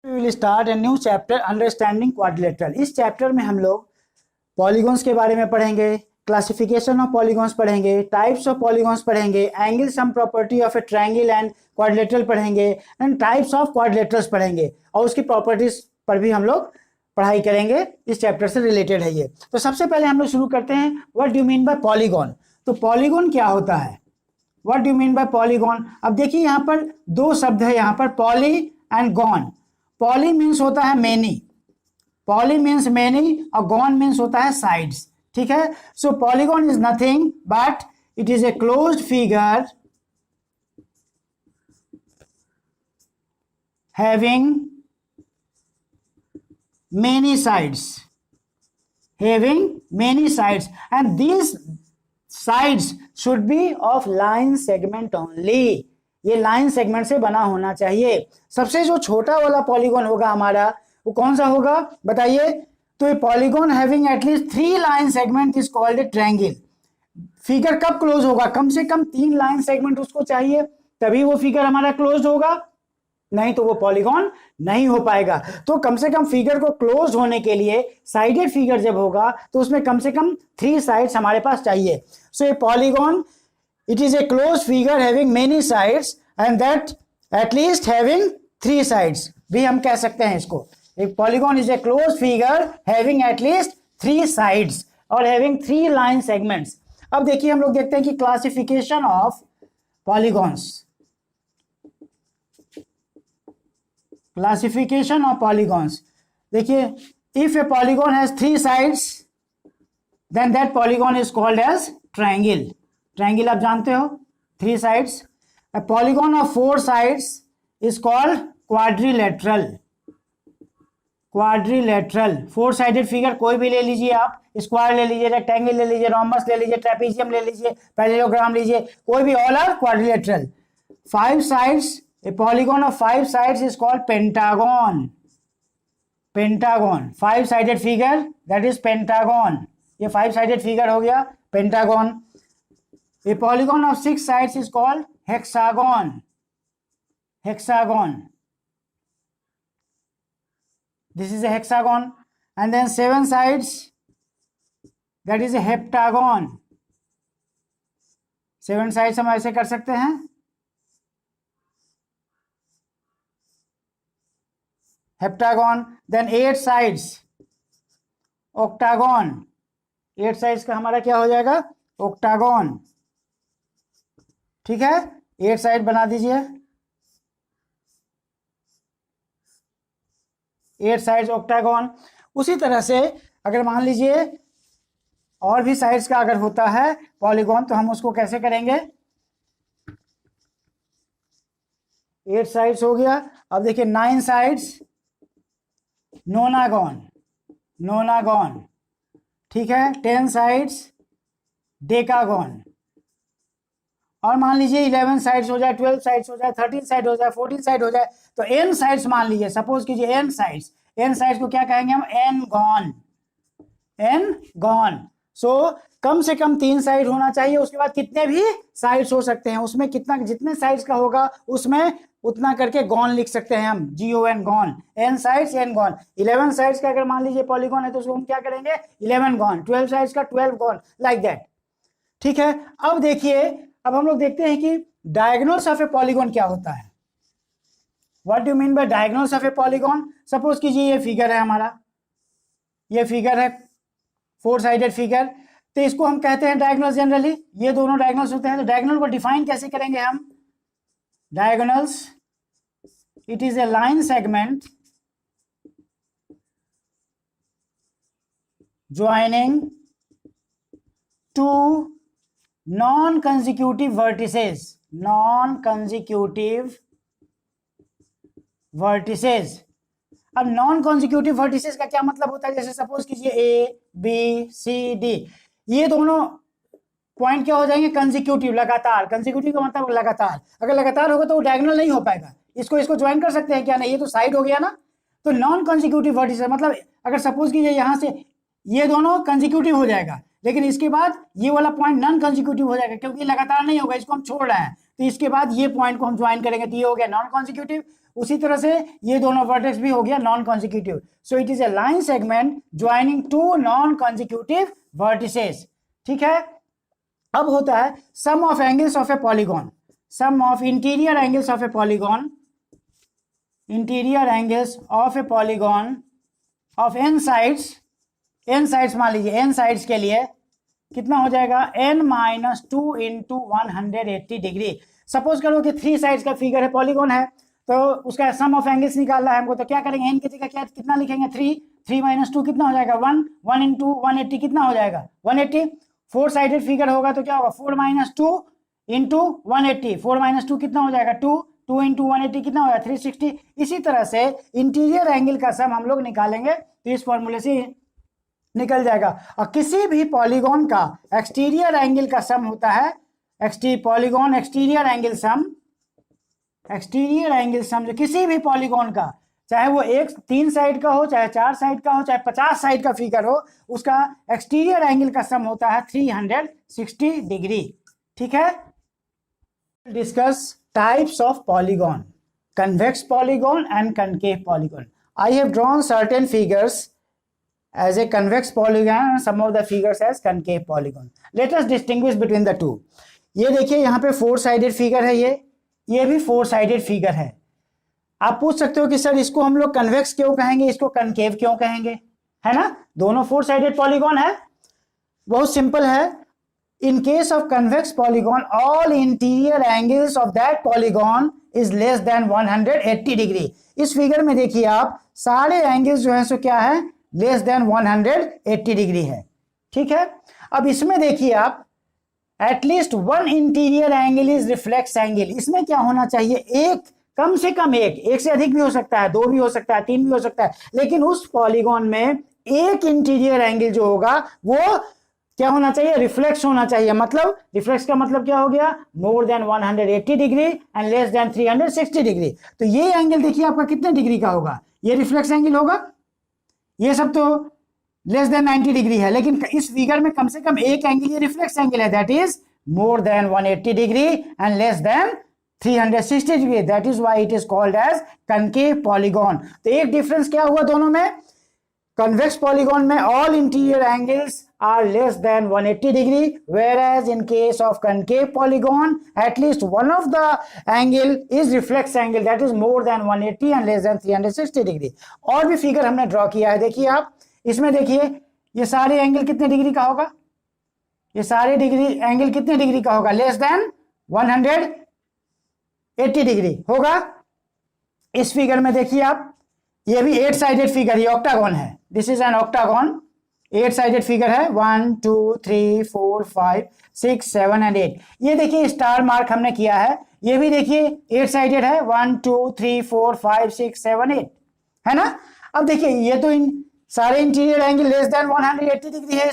We will start a new chapter understanding quadrilateral. इस chapter में हम लोग पॉलीगॉन्स के बारे में पढ़ेंगे, क्लासिफिकेशन ऑफ पॉलीगॉन्स पढ़ेंगे, टाइप्स ऑफ पॉलीगॉन्स पढ़ेंगे, angle sum property of a triangle and quadrilateral पढ़ेंगे, एंड टाइप्स ऑफ क्वाड्रिलेटरल्स पढ़ेंगे और उसकी प्रॉपर्टीज पर भी हम लोग पढ़ाई करेंगे। इस चैप्टर से रिलेटेड है ये। तो सबसे पहले हम लोग शुरू करते हैं, what do you mean by polygon. तो पॉलीगॉन क्या होता है, what do you mean by polygon. अब देखिए यहाँ पर दो शब्द है, यहाँ पर poly and gon. Poly means होता है मेनी, पॉली मीन्स मेनी और गॉन मीन्स होता है साइड्स। ठीक है, so polygon is nothing but it is a closed figure having many sides, having many sides, and these sides should be of line segment only। ये line segment से बना होना चाहिए। सबसे जो छोटा वाला पॉलीगॉन होगा हमारा वो कौन सा होगा बताइए। तो ये polygon having at least 3 line segment is called a triangle. Figure कब क्लोज होगा, कम से कम 3 लाइन सेगमेंट उसको चाहिए, तभी वो फिगर हमारा क्लोज होगा, नहीं तो वो पॉलीगॉन नहीं हो पाएगा। तो कम से कम फिगर को क्लोज होने के लिए साइडेड फिगर जब होगा तो उसमें कम से कम 3 साइड्स हमारे पास चाहिए। So a polygon it is a close figure having many sides and that at least having 3 sides भी हम कह सकते हैं इसको। एक polygon is a close figure having at least 3 sides और हैविंग 3 लाइन सेगमेंट्स। अब देखिए हम लोग देखते हैं कि classification of polygons. Classification of polygons, देखिए if a polygon has 3 sides then that polygon is called as triangle. Triangle आप जानते हो 3 sides. A polygon of 4 sides is called quadrilateral. Quadrilateral 4 sided figure कोई भी ले लीजिए आप, स्क्वायर ले लीजिए, रेक्टेंगल ले लीजिए, रोम्बस ले लीजिए, ट्रेपेजियम ले लीजिए, पैरेललोग्राम लीजिए, कोई भी, all are quadrilateral. 5 sides, a polygon of 5 sides is called pentagon। pentagon 5 sided figure that is pentagon। ये 5 sided figure हो गया pentagon। a polygon of 6 sides is called hexagon। hexagon, this is a hexagon। and then 7 sides, that is a heptagon। 7 sides हम ऐसे कर सकते हैं, heptagon. Then 8 sides, octagon. 8 sides का हमारा क्या हो जाएगा, ऑक्टागन। ठीक है, 8 साइड बना दीजिए, 8 साइड्स ऑक्टागन। उसी तरह से अगर मान लीजिए और भी साइड्स का अगर होता है पॉलीगॉन तो हम उसको कैसे करेंगे। 8 साइड्स हो गया। अब देखिए 9 साइड्स, नोनागॉन। नोनागॉन, ठीक है। 10 साइड्स, डेकागॉन। और मान लीजिए 11 साइड्स हो जाए, 12 साइड्स हो जाए, 13 साइड हो जाए, 14 साइड हो जाए, तो n साइड्स मान लीजिए, सपोज कीजिए n साइड्स। n साइड्स को क्या कहेंगे हम, n gon. n gon. So कम से कम 3 साइड होना चाहिए। उसके बाद कितने भी साइड्स हो सकते हैं, उसमें कितना, जितने साइड्स का होगा उसमें उतना करके गॉन लिख सकते हैं हम, GON gone. n sides n gone. 11 sides का अगर मान लीजिए पॉलीगॉन है तो उसको हम क्या करेंगे, 11 गॉन। 12 साइड्स का 12 गॉन, लाइक दैट। ठीक है, अब देखिए, अब हम लोग देखते हैं कि डायगोनल्स ऑफ ए पॉलीगॉन क्या होता है। What do you mean bye diagonals of a polygon. Suppose कीजिए ये फिगर है हमारा, ये फिगर है 4 साइडेड फिगर, तो इसको हम कहते हैं डायगोनल्स। जनरली ये दोनों डायगोनल्स होते हैं। तो डायगोनल को डिफाइन कैसे करेंगे हम, diagonals, it is a line segment joining two non-consecutive vertices। non-consecutive vertices। अब नॉन कॉन्जिक्यूटिव वर्टिसेस का क्या मतलब होता है, जैसे सपोज कीजिए ABCD, ये दोनों पॉइंट क्या हो जाएंगे, कंसेक्यूटिव, लगातार। कंसेक्यूटिव का मतलब लगातार। अगर लगातार होगा तो वो डायगोनल नहीं हो पाएगा। इसको ज्वाइन कर सकते हैं क्या, नहीं, ये तो साइड हो गया ना। तो नॉन कंसेक्यूटिव वर्टिसेस मतलब अगर सपोज कीजिए यहाँ से ये दोनों कंसेक्यूटिव हो जाएगा, लेकिन इसके बाद ये वाला पॉइंट नॉन कंसेक्यूटिव हो जाएगा, क्योंकि लगातार नहीं होगा, इसको हम छोड़ रहे हैं, तो इसके बाद ये पॉइंट को हम ज्वाइन करेंगे, तो ये हो गया नॉन कंसेक्यूटिव। उसी तरह से ये दोनों वर्टेक्स भी हो गया non consecutive. So it is a line segment joining two non consecutive vertices. ठीक है। अब होता है sum of angles of a polygon, sum of interior angles of a polygon, interior angles of a polygon of n sides, n sides मान लीजिए, N sides के लिए कितना हो जाएगा, n minus 2 into 180 degree. Suppose करो कि 3 साइड्स का फिगर है, पॉलीगॉन है, तो उसका सम ऑफ एंगल्स निकालना है हमको, तो क्या करेंगे, n की जगह क्या कितना लिखेंगे, 3 माइनस 2 कितना हो जाएगा, 1 इंटू 180 कितना हो जाएगा, 180। 4 साइडेड फिगर होगा तो क्या होगा, 4 माइनस 2 इंटू 180, 4 माइनस 2 कितना हो जाएगा, 2 इंटू 180 कितना होगा, 360। इसी तरह से इंटीरियर एंगल का सम हम लोग निकालेंगे, तो इस फॉर्मूले से निकल जाएगा। और किसी भी पॉलीगॉन का एक्सटीरियर एंगल का सम होता है, polygon exterior angle sum, exterior angle sum जो किसी भी पॉलीगॉन का, चाहे वो 3 साइड का हो, चाहे 4 साइड का हो, चाहे 50 साइड का फिगर हो, उसका एक्सटीरियर एंगल का सम होता है 360 डिग्री। ठीक है। Discuss types of polygon, convex polygon and concave polygon. I have drawn certain figures as a convex polygon and some of the figures as concave polygon. Let us distinguish between the two. ये देखिए यहाँ पे 4 sided figure है, ये भी 4 sided figure है। आप पूछ सकते हो कि सर इसको हम लोग कन्वेक्स क्यों कहेंगे, इसको कनकेव क्यों कहेंगे, है ना, दोनों 4 साइडेड पॉलीगॉन है। बहुत सिंपल है। In case of convex polygon, all interior angles of that polygon is less than 180 degree. इस फिगर में देखिए आप, सारे एंगल्स जो है सो क्या है, लेस देन 180 डिग्री है। ठीक है। अब इसमें देखिए आप, at least 1 interior angle is reflex angle. इसमें क्या होना चाहिए, एक, कम से कम एक से अधिक भी हो सकता है, 2 भी हो सकता है, 3 भी हो सकता है, लेकिन उस पॉलीगॉन में एक इंटीरियर एंगल जो होगा वो क्या होना चाहिए, रिफ्लेक्स होना चाहिए। मतलब रिफ्लेक्स का मतलब क्या हो गया, मोर than 180 degree and less than 360 degree. तो ये एंगल देखिए आपका कितने डिग्री का होगा, ये रिफ्लेक्स एंगल होगा, ये सब तो लेस देन 90 डिग्री है, लेकिन इस फिगर में कम से कम एक एंगल ये रिफ्लेक्स एंगल है, that is more than 180 degree and less than 360 degree, that is why it is called as concave polygon. तो एक डिफरेंस क्या हुआ दोनों में, कन्वेक्स पॉलीगॉन में all interior angles are less than 180 degree, whereas in case of concave polygon at least one of the angle is reflex angle, that is more than 180 and less than 360 degree। और भी figure हमने draw किया है, देखिए आप इसमें, देखिए ये सारे एंगल कितने डिग्री का होगा, ये सारे एंगल कितने डिग्री का होगा, लेस देन 180 डिग्री होगा। इस फिगर में देखिए आप, ये भी 8 साइडेड फिगर, ये ऑक्टागन है, this is an octagon, 8 sided figure है, 1 2 3 4 5 6 7 एंड 8। ये देखिए स्टार मार्क हमने किया है, ये भी देखिए 8 साइडेड है, 1 2 3 4 5 6 7 8, है ना। अब देखिए ये तो इन सारे interior angle less than 180 degree है,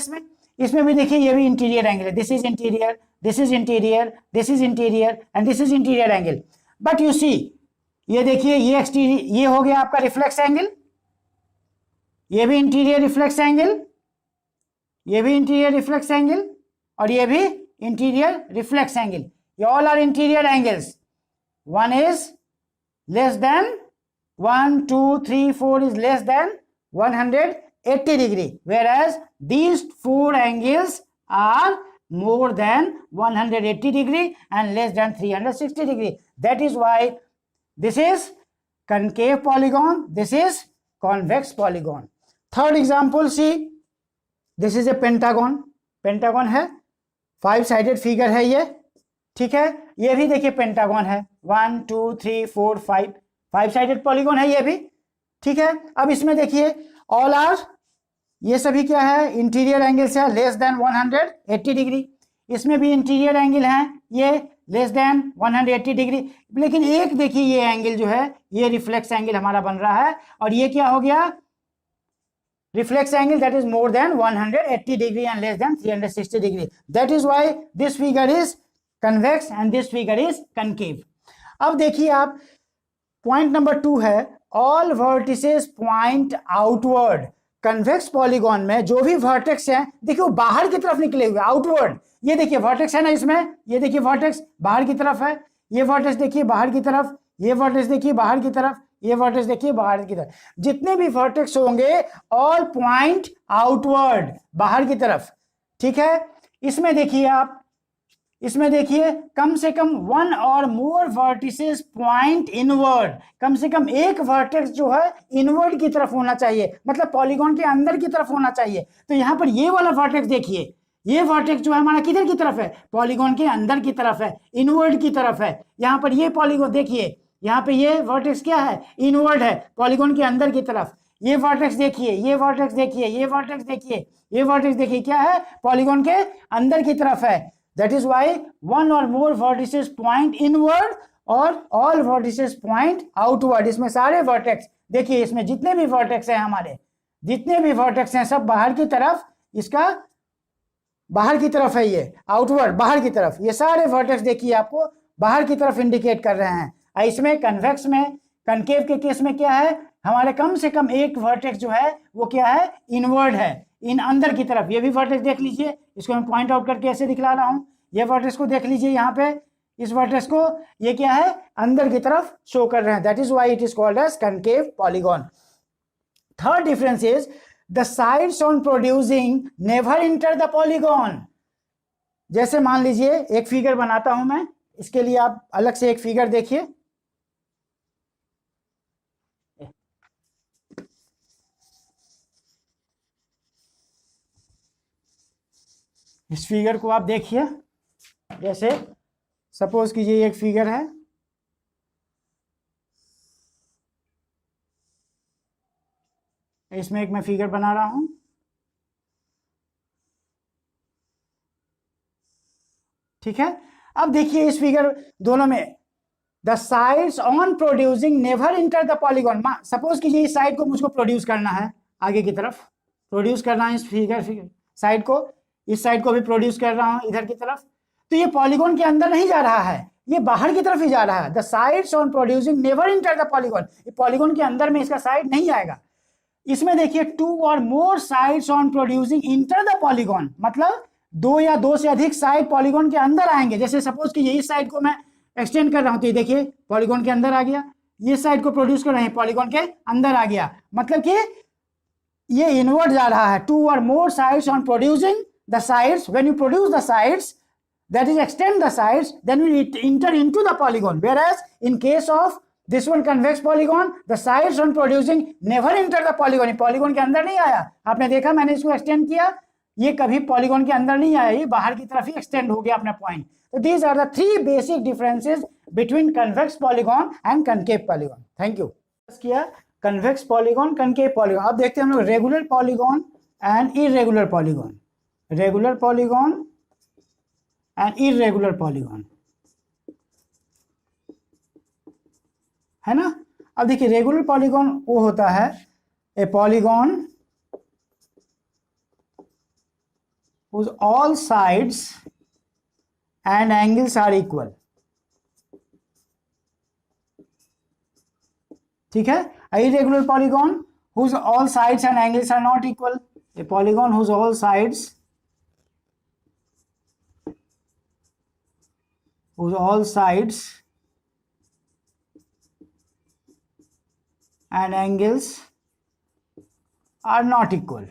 इसमें भी देखिए ये भी इंटीरियर एंगल है, this is interior, this is interior, this is interior and this is interior angle. But you see, ये देखिए ये एक्सटीरियर, ये हो गया आपका रिफ्लेक्स एंगल, ये भी इंटीरियर रिफ्लेक्स एंगल, ये भी इंटीरियर रिफ्लेक्स एंगल, और ये भी इंटीरियर रिफ्लेक्स एंगल, ये all are interior angles. One is less than 1 2 3 4 is less than 180 degree, whereas these 4 angles are more than 180 degree and less than 360 degree. That is why this is concave polygon, this is convex polygon. Third example, see, this is A pentagon, pentagon है, 5 sided figure है ये, ठीक है। ये भी देखिए pentagon है, 1 2 3 4 5 sided polygon है ये भी, ठीक है। अब इसमें देखिए ऑल आर, ये सभी क्या है, इंटीरियर एंगल्स है लेस देन 180 डिग्री, इसमें भी इंटीरियर एंगल है ये लेस देन 180 डिग्री, लेकिन एक देखिए ये एंगल जो है ये रिफ्लेक्स एंगल हमारा बन रहा है, और ये क्या हो गया, reflex angle that is more than 180 degree and less than 360 degree. That is why this figure is convex and this figure is concave. अब देखिए आप, पॉइंट नंबर 2 है, all vertices point outward convex polygon में जो भी vertex हैं देखिए वो बाहर की तरफ निकले हुए, आउटवर्ड। ये देखिए वर्टेक्स है ना इसमें, ये देखिए वर्टेक्स बाहर की तरफ है, ये वर्टेक्स देखिए बाहर की तरफ, ये वर्टेक्स देखिए बाहर की तरफ, ये वर्टेक्स देखिए बाहर की तरफ। जितने भी वर्टेक्स होंगे ऑल पॉइंट आउटवर्ड, बाहर की तरफ। ठीक है, इसमें देखिए आप, इसमें देखिए कम से कम वन और मोर वर्टिसेस पॉइंट इनवर्ड, कम से कम एक वर्टेक्स जो है इनवर्ड की तरफ होना चाहिए, मतलब पॉलीगॉन के अंदर की तरफ होना चाहिए। तो यहां पर ये वाला वर्टेक्स देखिए, ये वर्टेक्स जो है हमारा किधर की तरफ है, पॉलीगॉन के अंदर की तरफ है, इनवर्ड की तरफ है। यहां पर ये पॉलीगॉन देखिए, यहां पे ये वर्टेक्स क्या है, इनवर्ड है, पॉलीगॉन के अंदर की तरफ। ये वर्टेक्स देखिए, ये वर्टेक्स देखिए, ये वर्टेक्स देखिए, ये वर्टेक्स देखिए, क्या है, पॉलीगॉन के अंदर की तरफ है। That is why one or more vertices point inward और all vertices point outward। इसमें सारे vertex देखिए, इसमें जितने भी vertex हैं हमारे, जितने भी vertex हैं सब बाहर की तरफ, इसका बाहर की तरफ है, ये आउटवर्ड बाहर की तरफ। ये सारे vertex देखिए आपको बाहर की तरफ इंडिकेट कर रहे हैं। इसमें कन्वेक्स में, कनकेव के केस में क्या है, हमारे कम से कम एक वर्टेक्स जो है वो क्या है, इनवर्ड है, इन अंदर की तरफ। ये भी वर्टेक्स देख लीजिए, इसको मैं पॉइंट आउट करके ऐसे दिखला रहा हूं। ये वर्टेक्स को देख लीजिए यहाँ पे, इस वर्टेक्स को, ये क्या है, अंदर की तरफ शो कर रहे हैं। That is why it is called as concave polygon. Third difference is the sides on producing never enter the polygon. जैसे मान लीजिए एक फिगर बनाता हूं मैं, इसके लिए आप अलग से एक फिगर देखिए। इस फिगर को आप देखिए, जैसे सपोज कीजिए एक फिगर है, इसमें एक मैं फिगर बना रहा हूं। ठीक है, अब देखिए इस फिगर दोनों में the sides on producing never enter the polygon. Suppose कीजिए इस साइड को मुझको प्रोड्यूस करना है, आगे की तरफ प्रोड्यूस करना है इस फिगर साइड को, इस साइड को भी प्रोड्यूस कर रहा हूं इधर की तरफ। तो ये पॉलीगॉन के अंदर नहीं जा रहा है, ये बाहर की तरफ ही जा रहा है। The sides on producing never enter the polygon, ये पॉलीगॉन के अंदर में इसका साइड नहीं आएगा। इसमें देखिए टू और more sides on producing inter the polygon, मतलब दो या दो से अधिक साइड पॉलीगॉन के अंदर आएंगे। जैसे सपोज कि इस साइड को मैं एक्सटेंड कर रहा हूं, तो ये देखिए पॉलीगॉन के अंदर आ गया। ये साइड को प्रोड्यूस कर रहे हैं, पॉलीगॉन के अंदर आ गया, मतलब कि ये इनवर्ड जा रहा है। टू और more sides on producing the sides, when you produce the sides, that is extend the sides, then we enter into the polygon. Whereas in case of this one convex polygon, the sides on producing never enter the polygon. polygon के अंदर नहीं आया, आपने देखा मैंने इसको extend किया, ये कभी polygon के अंदर नहीं आया, ये बाहर की तरफ ही extend हो गया अपना point. So these are the three basic differences between convex polygon and concave polygon. Thank you. किया convex polygon, concave polygon. अब देखते हैं हम लोग regular polygon and irregular polygon. Regular polygon and irregular polygon, है ना। अब देखिए रेगुलर पॉलीगॉन वो होता है ए polygon whose all sides and angles are equal। ठीक है, irregular polygon whose all sides and angles are not equal। a polygon whose all sides and angles are not equal।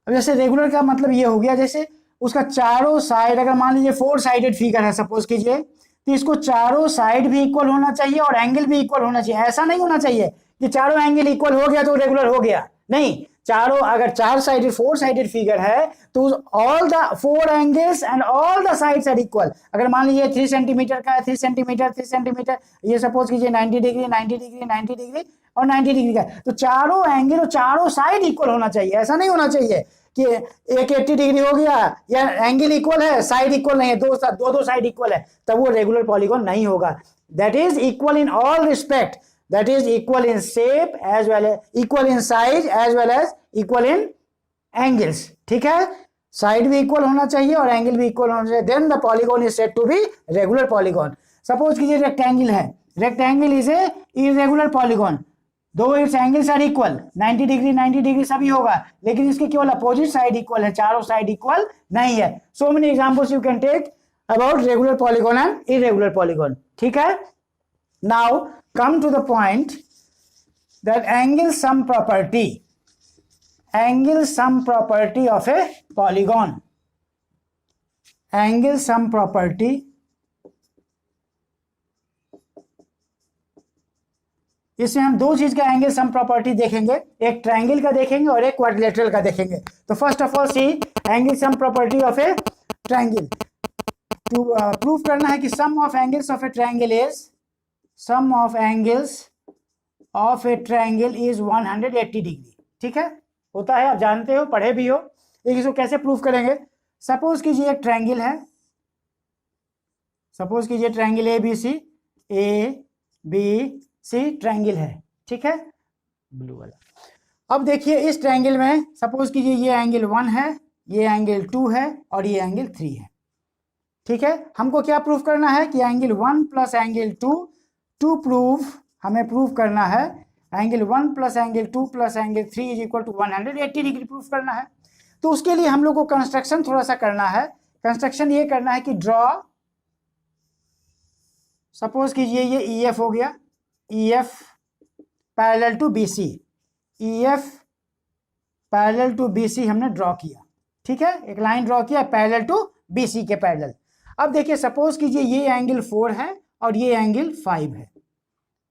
अब जैसे रेगुलर का मतलब ये हो गया, जैसे उसका चारों साइड, अगर मान लीजिए 4 साइडेड फिगर है सपोज कीजिए, तो इसको चारों साइड भी इक्वल होना चाहिए और एंगल भी इक्वल होना चाहिए। ऐसा नहीं होना चाहिए कि चारों एंगल इक्वल हो गया तो रेगुलर हो गया, नहीं। चारों, अगर 4 साइडेड फिगर है तो all the 4 angles and all the sides are equal. अगर मान लीजिए 3 सेंटीमीटर का है, 3 सेंटीमीटर 3 सेंटीमीटर, ये सपोज कीजिए 90 डिग्री 90 डिग्री 90 डिग्री और 90 डिग्री का, तो चारों एंगल और चारों साइड इक्वल होना चाहिए। ऐसा नहीं होना चाहिए कि एक 80 डिग्री हो गया या एंगल इक्वल है साइड इक्वल नहीं है, दो साइड इक्वल है, तब वो रेगुलर पॉलीगॉन नहीं होगा। That is equal in all respect, that is equal in shape as well as equal in size as well as equal in angles। ठीक है, साइड भी इक्वल होना चाहिए और एंगल भी इक्वल होना चाहिए, then the polygon is said to be regular polygon। Suppose कीजिए रेक्टेंगल है, rectangle is a irregular polygon। Though its angles are equal, 90 degree 90 degree सभी होगा, लेकिन इसके केवल अपोजिट साइड इक्वल है, चारों साइड इक्वल नहीं है. So many examples you can take about regular polygon and irregular polygon. ठीक है. Now come to the point that angle sum property of a polygon. Angle sum property इसमें हम दो चीज का एंगल सम प्रॉपर्टी देखेंगे, एक ट्रायंगल का देखेंगे और एक क्वाड्रिलेटरल का देखेंगे. तो first of all see angle sum property of a triangle. To prove करना है कि sum of angles of a triangle is 180 degree. ठीक है, होता है, आप जानते हो, पढ़े भी हो. एक इसको कैसे प्रूव करेंगे? सपोज कीजिए एक ट्रायंगल है, सपोज कीजिए triangle A B C triangle है. ठीक है, ब्लू वाला. अब देखिए इस ट्रायंगल में सपोज कीजिए ये एंगल 1 है, ये एंगल 2 है और ये एंगल 3 है. ठीक है, हमको क्या प्रूफ करना है कि angle 1 plus angle 2 to prove, हमें प्रूफ करना है angle 1 plus angle 2 plus angle 3 is equal to 180 degree proof करना है. तो उसके लिए हम लोग को कंस्ट्रक्शन थोड़ा सा करना है. कंस्ट्रक्शन ये करना है कि ड्रॉ, सपोज कीजिए ये EF हो गया, EF parallel to BC, EF parallel to BC हमने ड्रॉ किया. ठीक है, एक लाइन ड्रॉ किया पैरेलल टू BC के पैरेलल. अब देखिए सपोज कीजिए ये एंगल 4 है और ये एंगल 5 है.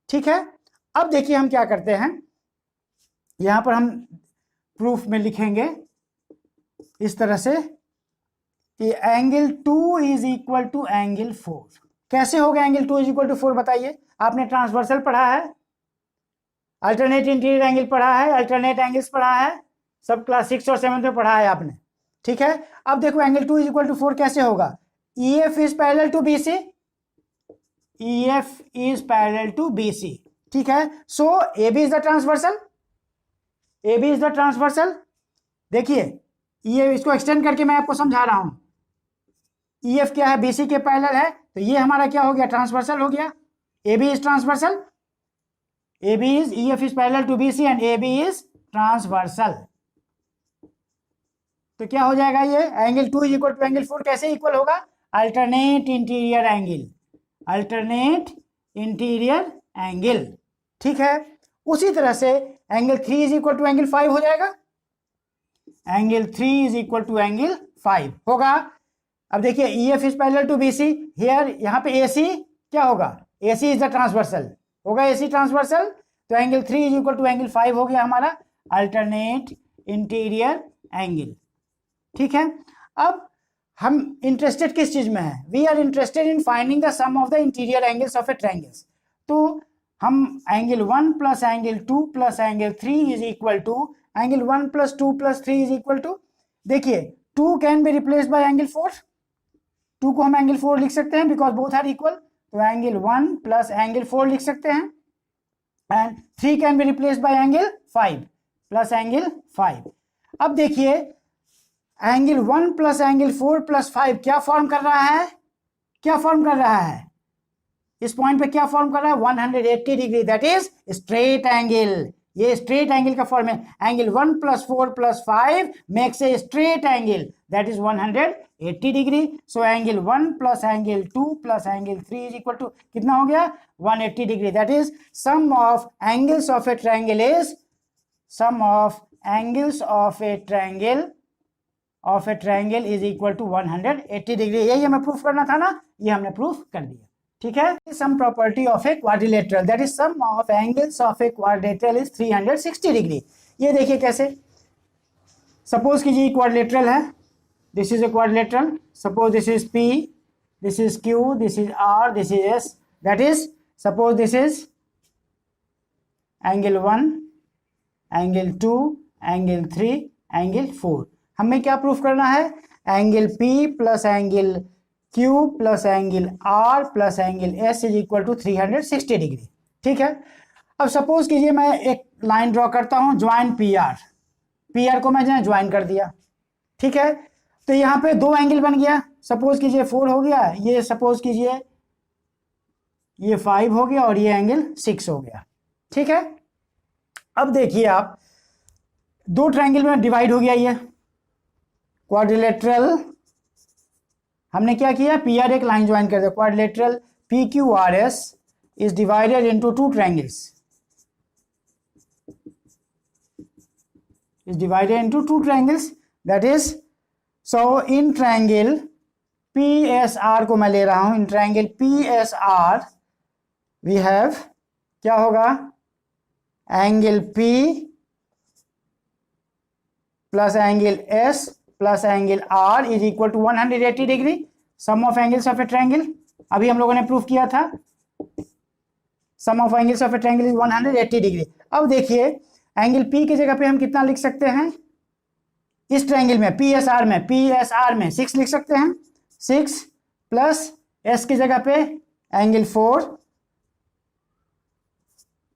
ठीक है, अब देखिए हम क्या करते हैं, यहां पर हम प्रूफ में लिखेंगे इस तरह से कि angle 2 is equal to angle 4. कैसे होगा एंगल 2 इज इक्वल टू 4? बताइए. आपने ट्रांसवर्सल पढ़ा है, अल्टरनेट इंटीरियर एंगल पढ़ा है, अल्टरनेट एंगल्स पढ़ा है, सब क्लास 6 और 7 में पढ़ा है आपने. ठीक है, अब देखो एंगल 2 इज इक्वल टू 4 कैसे होगा? EF is parallel to BC, EF is parallel to BC. ठीक है, so AB is the transversal, AB is the transversal. देखिए ये इसको एक्सटेंड करके मैं आपको समझा रहा हूं. EF क्या है? BC के पैरेलल है, तो ये हमारा क्या हो गया? ट्रांसवर्सल हो गया. AB is transversal, AB is, EF is parallel to BC and AB is transversal. तो क्या हो जाएगा ये angle 2 is equal to angle 4 कैसे इक्वल होगा? Alternate interior angle, alternate interior angle. ठीक है, उसी तरह से angle 3 is equal to angle 5 हो जाएगा, angle 3 is equal to angle 5 होगा. अब देखिए EF is parallel to BC, here यहाँ पे AC क्या होगा? AC इज द ट्रांसवर्सल, होगा AC ट्रांसवर्सल. तो angle 3 is equal to angle 5 हो गया हमारा अल्टरनेट इंटीरियर एंगल. ठीक है, अब हम इंटरेस्टेड किस चीज में है? We are interested in finding the sum of the interior angles of a triangles. तो हम angle 1 plus angle 2 plus angle 3 is equal to angle 1 plus 2 plus 3 is equal to, देखिए 2 can be replaced by angle 4, 2 को हम angle 4 लिख सकते हैं because both are equal. तो angle 1 plus angle 4 लिख सकते हैं and 3 can be replaced by angle 5 plus angle 5. अब देखिए एंगल 1 प्लस एंगल 4 प्लस 5 क्या फॉर्म कर रहा है? क्या फॉर्म कर रहा है? इस पॉइंट पे क्या फॉर्म कर रहा है? 180 degree, that is straight angle. ये स्ट्रेट एंगल का फॉर्म है. Angle 1 plus 4 plus 5 makes a straight angle that is 180 degree. So angle 1 plus angle 2 plus angle 3 is equal to कितना हो गया? 180 degree. That is sum of angles of a triangle is, sum of angles of a triangle is equal to 180 degree. यही हमें proof करना था ना, ये हमने प्रूफ कर दिया. ठीक है, sum property of a quadrilateral, that is sum of angles of a quadrilateral is 360 degree. ये देखिए कैसे, सपोज कीजिए क्वाड्रिलेटरल है, this is a quadrilateral, suppose this is P, this is Q, this is R, this is S, that is suppose this is angle 1, angle 2, angle 3, angle 4. हमें क्या proof करना है? Angle P plus angle Q plus angle R plus angle S is equal to 360 degree. ठीक है, अब suppose कीजिए मैं एक लाइन ड्रॉ करता हूं, ज्वाइन PR को मैं ज्वाइन कर दिया. ठीक है, तो यहाँ पे दो एंगल बन गया. सपोज कीजिए 4 हो गया, ये सपोज कीजिए ये 5 हो गया और ये एंगल 6 हो गया. ठीक है, अब देखिए आप, दो ट्रायंगल में डिवाइड हो गया ये क्वाड्रिलेटरल, हमने क्या किया, पी आर एक लाइन ज्वाइन कर दिया, quadrilateral P Q R S is divided into two triangles, is divided into two triangles, that is, so in triangle PSR को मैं ले रहा हूं, in triangle PSR we have क्या होगा, angle P plus angle S plus angle R is equal to 180 degree, sum of angles of a triangle, अभी हम लोगों ने प्रूफ किया था, sum of angles of a triangle is 180 degree. अब देखिए एंगल P की जगह पे हम कितना लिख सकते हैं, इस ट्रायंगल में PSR में 6 लिख सकते हैं, 6 प्लस S की जगह पे एंगल 4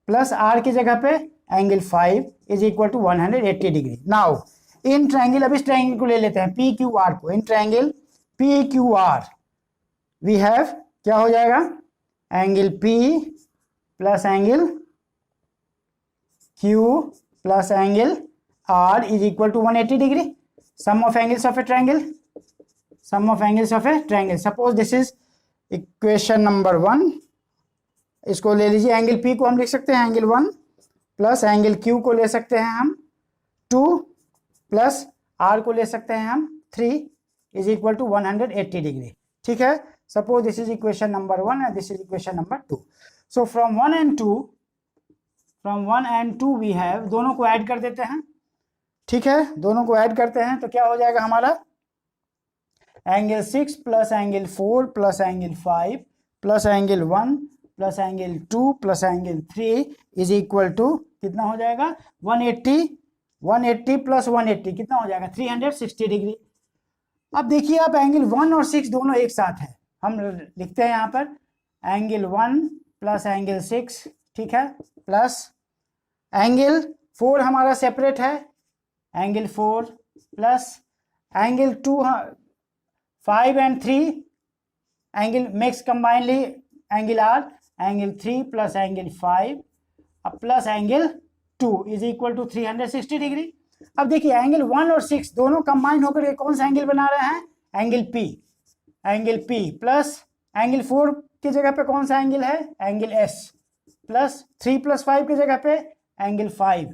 प्लस R की जगह पे angle 5 is equal to 180 degree. Now in triangle, अब इस ट्रायंगल को ले लेते हैं PQR को, in triangle PQR we have क्या हो जाएगा, angle P plus angle Q plus angle R is equal to 180 degree, sum of angles of a triangle, sum of angles of a triangle. Suppose this is equation number 1, इसको ले लीजिए, angle P को हम लिख सकते हैं angle 1 plus angle Q को ले सकते हैं हम 2 प्लस R को ले सकते हैं हम 3 इज इक्वल टू 180 डिग्री। ठीक है, suppose this is equation number 1 and this is equation number 2। So from 1 and 2 we have, दोनों को ऐड कर देते हैं, ठीक है, दोनों को ऐड करते हैं तो क्या हो जाएगा हमारा, angle 6 plus angle 4 plus angle 5 plus angle 1 plus angle 2 plus angle 3 is equal to कितना हो जाएगा, 180 प्लस 180 कितना हो जाएगा, 360 डिग्री। अब देखिए आप, एंगल 1 और 6 दोनों एक साथ है, हम लिखते हैं यहाँ पर एंगल 1 प्लस एंगल 6, ठीक है, प्लस एंगल 4 हमारा सेपरेट है, angle 4 plus angle 2, 5 and 3 angle mix combinely angle R, angle 3 plus angle 5 अब plus angle 2 is equal to 360 degree. अब देखिए एंगल 1 और 6 दोनों कंबाइन होकर के कौन सा एंगल बना रहे हैं, एंगल P प्लस एंगल 4 की जगह पे कौन सा एंगल है, एंगल S प्लस 3 प्लस 5 की जगह पे angle 5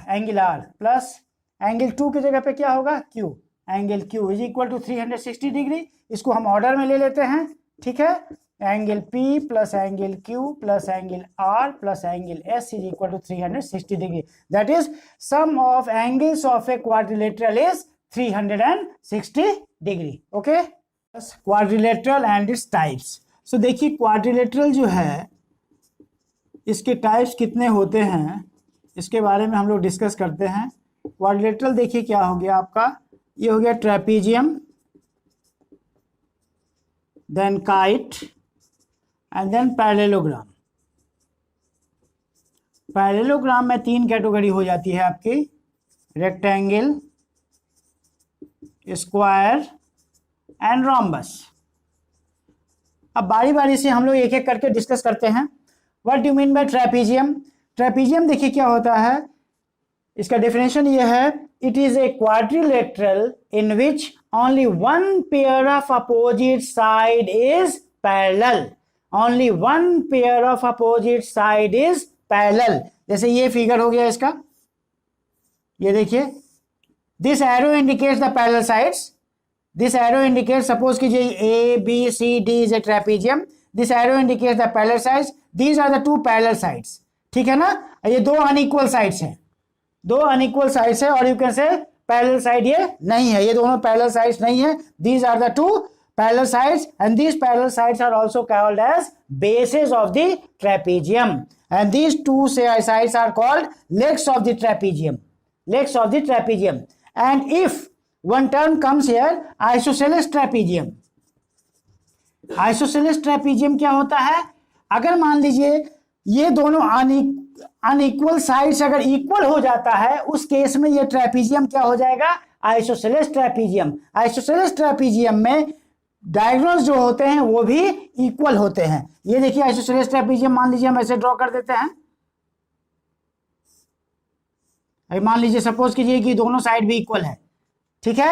angle R plus angle 2 की जगह पे क्या होगा, Q, angle Q is equal to 360 degree. इसको हम ऑर्डर में ले लेते हैं, ठीक है, angle P plus angle Q plus angle R plus angle S is equal to 360 degree, that is sum of angles of a quadrilateral is 360 degree. Okay, quadrilateral and its types. So देखिए quadrilateral जो है इसके types कितने होते हैं इसके बारे में हम लोग डिस्कस करते हैं। क्वाड्रिलेटरल देखिए क्या हो गया आपका, ये हो गया trapezium, then kite and then parallelogram. Parallelogram में 3 कैटेगरी हो जाती है आपकी, रेक्टेंगल, स्क्वायर एंड रोम्बस। अब बारी बारी से हम लोग एक एक करके डिस्कस करते हैं। What do mean by trapezium? Trapezium देखिए क्या होता है, इसका डेफिनेशन ये है, it is a quadrilateral in which only one pair of opposite side is parallel, only one pair of opposite side is parallel. जैसे ये फिगर हो गया इसका, ये देखिए, this arrow indicates the parallel sides, this arrow indicates, suppose कीजिए A B C D is a trapezium, this arrow indicates the parallel sides, these are the two parallel sides, ठीक है ना। ये दो अनइक्वल साइड्स हैं, दो unequal sides है, और you can say parallel side ये नहीं है, ये दोनों पैरेलल साइड्स नहीं है, these are the two parallel sides and these parallel sides are also called as bases of the trapezium, and these two sides are called legs of the trapezium, legs of the trapezium. And if one term comes here, isosceles trapezium, isosceles trapezium क्या होता है, अगर मान लीजिए ये दोनों unequal sides अगर equal हो जाता है, उस केस में ये ट्रेपीजियम क्या हो जाएगा, आइसोसेलेस ट्रेपीजियम। आइसोसेलेस ट्रेपीजियम में डायगोनल्स जो होते हैं वो भी इक्वल होते हैं। ये देखिए आइसोसेलेस ट्रेपीजियम मान लीजिए हम ऐसे ड्रॉ कर देते हैं, अभी मान लीजिए सपोज कीजिए कि दोनों साइड भी इक्वल है, ठीक है,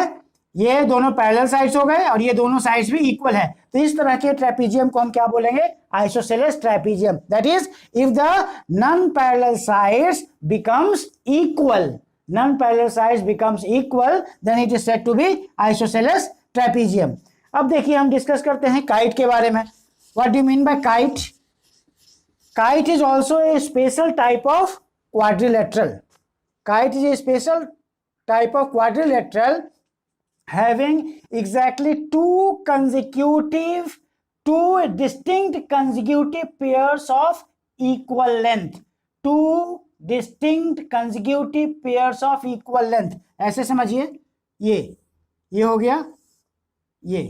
ये दोनों पैरेलल साइड्स हो गए और ये दोनों साइड्स भी इक्वल है, तो इस तरह के ट्रेपीजियम को हम क्या बोलेंगे, isosceles trapezium. That is if the non parallel sides becomes equal, non parallel sides becomes equal, then it is said to be isosceles trapezium. अब देखिए हम डिस्कस करते हैं काइट के बारे में। What do you mean bye kite? Kite is also A special type of quadrilateral. Kite is a special type of quadrilateral having exactly two distinct consecutive pairs of equal length. Two distinct consecutive pairs of equal length. ऐसे समझिए, ये हो गया ये,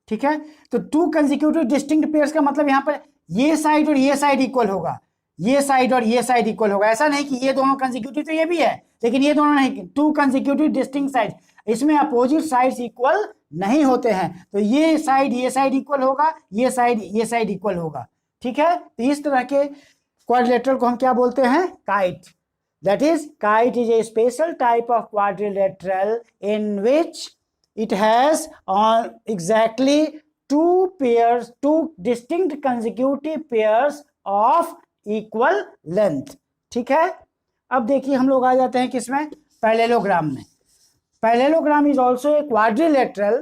ठीक है। तो to consecutive distinct pairs का मतलब यहां पर ये साइड और ये साइड इक्वल होगा, ये साइड और ये साइड इक्वल होगा। ऐसा नहीं कि ये दोनों कंसेक्यूटिव, तो ये भी है लेकिन ये दोनों नहीं, टू कंसेक्यूटिव डिस्टिंक्ट साइड, इसमें अपोजिट साइड्स इक्वल नहीं होते हैं। तो ये साइड इक्वल होगा, ये साइड इक्वल होगा, ठीक है। तो इस तरह के क्वाड्रिलेटरल को हम क्या बोलते हैं, kite. That is kite is a special type of quadrilateral in which it has on exactly two distinct consecutive pairs of equal length, ठीक है। अब देखिए हम लोग आ जाते हैं किसमें, पैरेललोग्राम में। Parallelogram is also a quadrilateral.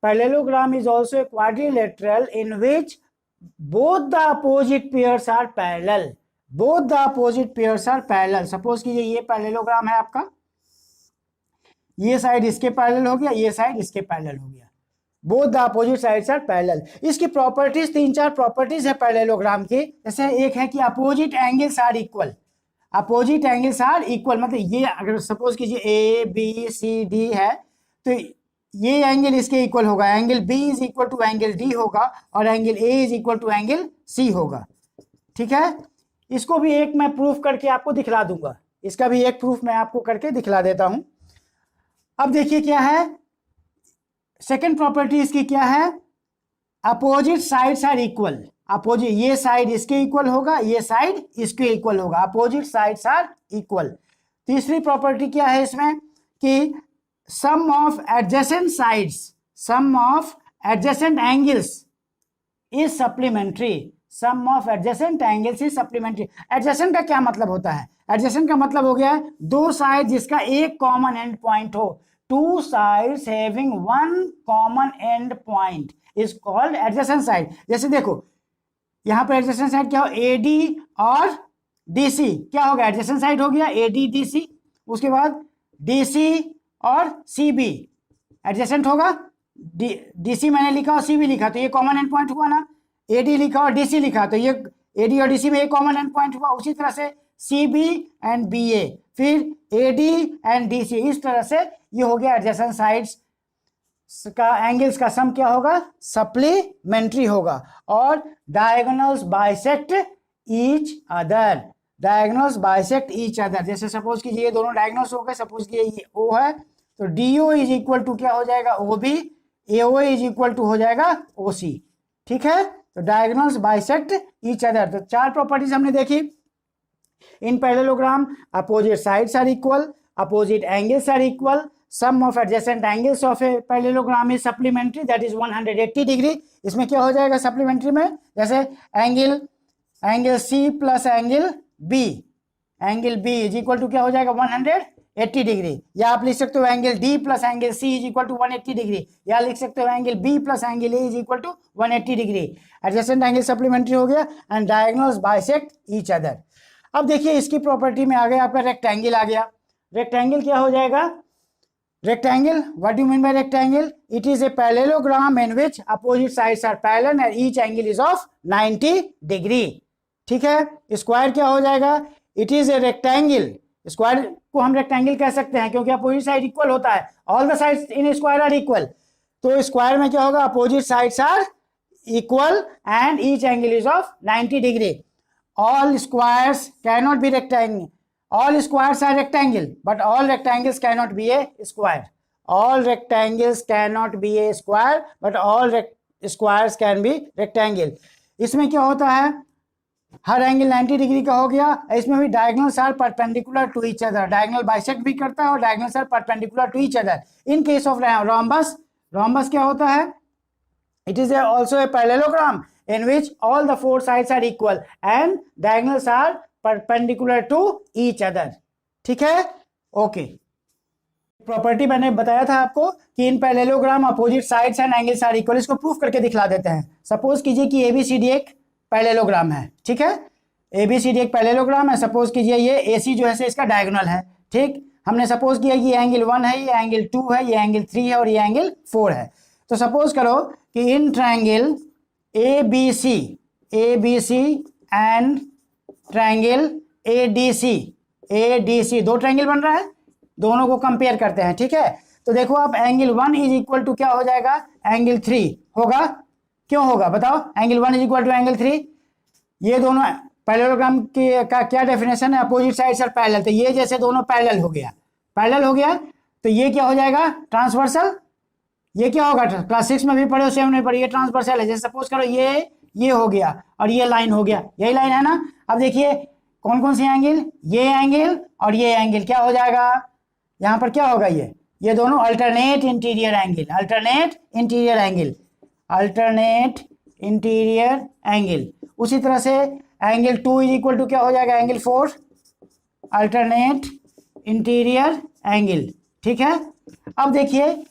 Parallelogram is also a quadrilateral in which both the opposite pairs are parallel. Both the opposite pairs are parallel. Suppose कीजिए ये पैरेललोग्राम है आपका, ये साइड इसके पैरेलल हो गया, ये साइड इसके पैरेलल हो गया, both the opposite sides are parallel. इसकी प्रॉपर्टीज 3-4 प्रॉपर्टीज है पैरेललोग्राम की। जैसे एक है कि opposite angles are equal, opposite angles are equal, मतलब ये अगर सपोज कीजिए ए बी सी डी है तो ये एंगल इसके इक्वल होगा, angle B is equal to angle D होगा और angle A is equal to angle C होगा, ठीक है। इसको भी एक मैं प्रूफ करके आपको दिखला दूंगा, इसका भी एक प्रूफ मैं आपको करके दिखला देता हूं। अब देखिए क्या है सेकंड प्रॉपर्टी इसकी, क्या है, opposite sides are equal. Opposite, ये साइड इसके इक्वल होगा, ये साइड इसके इक्वल होगा, अपोजिट साइड्स आर इक्वल। तीसरी प्रॉपर्टी क्या है इसमें कि sum of adjacent sides, sum of adjacent angles is supplementary, sum of adjacent angles is supplementary. Adjacent का क्या मतलब होता है, एडजेसेंट का मतलब हो गया दो साइड जिसका एक कॉमन एंड पॉइंट हो, two sides having one common and point is called adjacent side. जैसे देखो यहां पर एडजेसेंट साइड क्या हो, एडी और डीसी क्या हो गया, एडजेसेंट साइड हो गया एडी डीसी। उसके बाद डीसी और सीबी एडजेसेंट होगा, डीसी मैंने लिखा और सीबी लिखा तो ये कॉमन एंड पॉइंट हुआ ना, एडी लिखा और डीसी लिखा तो ये एडी और डीसी में एक कॉमन एंड पॉइंट हुआ। उसी तरह से CB एंड BA, फिर AD एंड DC, इस तरह से ये हो गया एडजेसेंट साइड्स का एंगल्स का सम क्या होगा, सप्लीमेंट्री होगा। और diagonals bisect each other, diagonals bisect each other. जैसे सपोज कीजिए ये दोनों डायगोनल्स हो गए, सपोज कीजिए ये O है तो DO इज इक्वल टू क्या हो जाएगा, OB, AO is equal to हो जाएगा OC, ठीक है। तो डायगोनल्स बाइसेक्ट ईच अदर। तो 4 प्रॉपर्टीज हमने देखी। In parallelogram, opposite sides are equal, opposite angles are equal, sum of adjacent angles of a parallelogram is supplementary, that is 180 degree. इसमें क्या हो जाएगा सप्लीमेंट्री में, जैसे angle C plus angle B, angle B is equal to क्या हो जाएगा 180 degree. या आप लिख सकते हो angle D plus angle C is equal to 180 degree, या लिख सकते हो angle B plus angle A is equal to 180 degree. Adjacent angle supplementary हो गया and diagonals bisect each other. अब देखिए इसकी प्रॉपर्टी में आ गया आपका रेक्टेंगल आ गया। रेक्टेंगल क्या हो जाएगा, rectangle, what do you mean by rectangle, it is a parallelogram in which opposite sides are parallel and each angle is of 90 degree, ठीक है। स्क्वायर क्या हो जाएगा, it is a rectangle, square को हम रेक्टेंगल कह सकते हैं क्योंकि अपोजिट साइड इक्वल होता है, all the sides in square are equal. तो स्क्वायर में क्या होगा, opposite sides are equal and each angle is of 90 degree. All squares cannot be rectangle. All squares are rectangle, but all rectangles cannot be a square. All rectangles cannot be a square, but all squares can be rectangle. इसमें क्या होता है, हर angle 90 degree का हो गया। इसमें भी diagonals are perpendicular to each other, diagonal bisect भी करता है और diagonals are perpendicular to each other. In case of rhombus, rhombus क्या होता है? It is also a parallelogram in which all the four sides are equal and diagonals are perpendicular to each other। ठीक है, okay. Property मैंने बताया था आपको कि in parallelogram opposite sides and angles are equal. इसको प्रूफ करके दिखला देते हैं। सपोज कीजिए कि एबीसीडी एक पैरेललोग्राम है, ठीक है, एबीसीडी एक पैरेललोग्राम है। सपोज कीजिए ये एसी जो है इसका डायगोनल है, ठीक। हमने सपोज किया कि ये एंगल 1 है, ये एंगल 2 है, ये एंगल 3 है और ये एंगल 4 है। तो सपोज करो कि in triangle ABC and triangle ADC दो ट्रायंगल बन रहा है, दोनों को कंपेयर करते हैं, ठीक है। तो देखो आप एंगल 1 इज इक्वल टू क्या हो जाएगा? एंगल 3 होगा। क्यों होगा बताओ? Angle 1 is equal to angle 3। ये दोनों पैरेललोग्राम का क्या डेफिनेशन है? Opposite sides are parallel. तो ये जैसे दोनों पैरेलल हो गया, पैरेलल हो गया, तो ये क्या हो जाएगा? ट्रांसवर्सल। ये क्या होगा? क्लास 6 में भी पढ़े हो, 7 में पढ़े, ये ट्रांसवर्सल है। जैसे सपोज करो ये हो गया और ये लाइन हो गया, यही लाइन है ना। अब देखिए कौन कौन से एंगल, ये एंगल और ये एंगल क्या हो जाएगा? यहाँ पर क्या होगा? ये दोनों alternate interior angle, alternate interior angle, alternate interior angle. उसी तरह से एंगल 2 इज इक्वल टू क्या हो जाएगा? एंगल 4, अल्टरनेट इंटीरियर एंगल, ठीक है। अब देखिए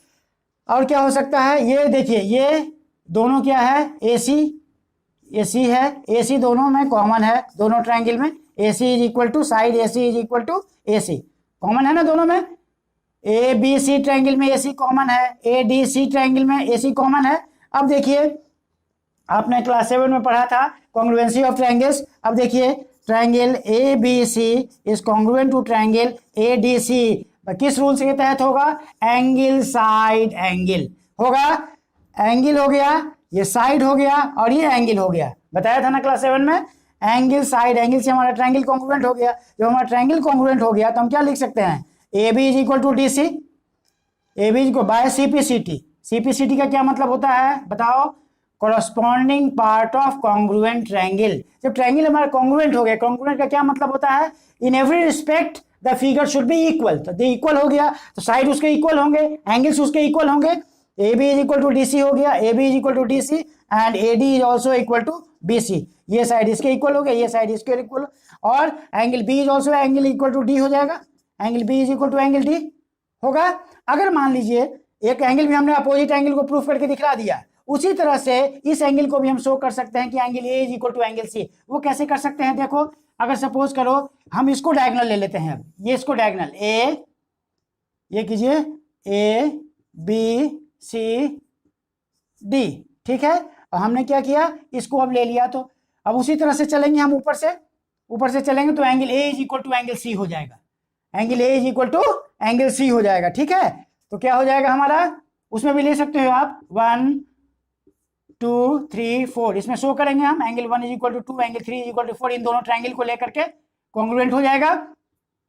और क्या हो सकता है? ये देखिए ये दोनों क्या है? AC है, AC दोनों में कॉमन है, दोनों ट्रायंगल में AC is equal to side AC is equal to AC, common है ना दोनों में। ABC ट्रायंगल में AC कॉमन है, ADC ट्रायंगल में AC कॉमन है। अब देखिए आपने क्लास 7 में पढ़ा था कॉन्ग्रुएंसी ऑफ ट्रायंगल्स। अब देखिए triangle ABC is congruent to triangle ADC। किस रूल के तहत होगा? एंगल साइड एंगल होगा। एंगल हो गया, ये साइड हो गया और ये एंगल हो गया, बताया था ना क्लास 7 में। एंगल साइड एंगल से हमारा ट्रायंगल कॉन्ग्रुएंट हो गया। जब हमारा ट्रायंगल कॉन्ग्रुएंट हो गया तो हम क्या लिख सकते हैं? AB is equal to DC, AB को बाय CPCT। CPCT का क्या मतलब होता है बताओ? Corresponding part of congruent triangle. जब ट्रायंगल हमारा कॉन्ग्रुएंट हो गया, कॉन्ग्रुएंट का क्या मतलब होता है? In every respect the figure should be equal. तो इक्वल हो गया तो साइड उसके इक्वल होंगे, एंगल्स उसके इक्वल होंगे। AB is equal to DC हो गया, AB is equal to DC and AD is also equal to BC। ये साइड इसके इक्वल हो गया, ये साइड इसके इक्वल, और angle B is also angle equal to D हो जाएगा, angle B is equal to angle D होगा। अगर मान लीजिए एक एंगल भी हमने अपोजिट एंगल को प्रूफ करके दिखला दिया, उसी तरह से इस एंगल को भी हम शो कर सकते हैं कि angle A is equal to angle C। वो कैसे कर सकते हैं? देखो अगर सपोज करो हम इसको डायगोनल ले लेते हैं, ये इसको डायगोनल ये कीजिए ABCD, ठीक है। और हमने क्या किया? इसको अब ले लिया। तो अब उसी तरह से चलेंगे हम, ऊपर से चलेंगे तो angle A is equal to angle C हो जाएगा, angle A is equal to angle C हो जाएगा, ठीक है। तो क्या हो जाएगा हमारा? उसमें भी ले सकते हो आप 1 2 3 4, इसमें शो करेंगे हम angle 1 is equal to 2, angle 3 is equal to 4, इन दोनों ट्रायंगल को लेकर के कॉन्ग्रुएंट हो जाएगा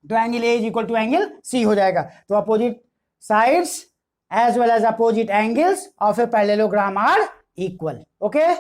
तो angle A is equal to angle C हो जाएगा। तो opposite sides as well as opposite angles of a parallelogram are equal, okay।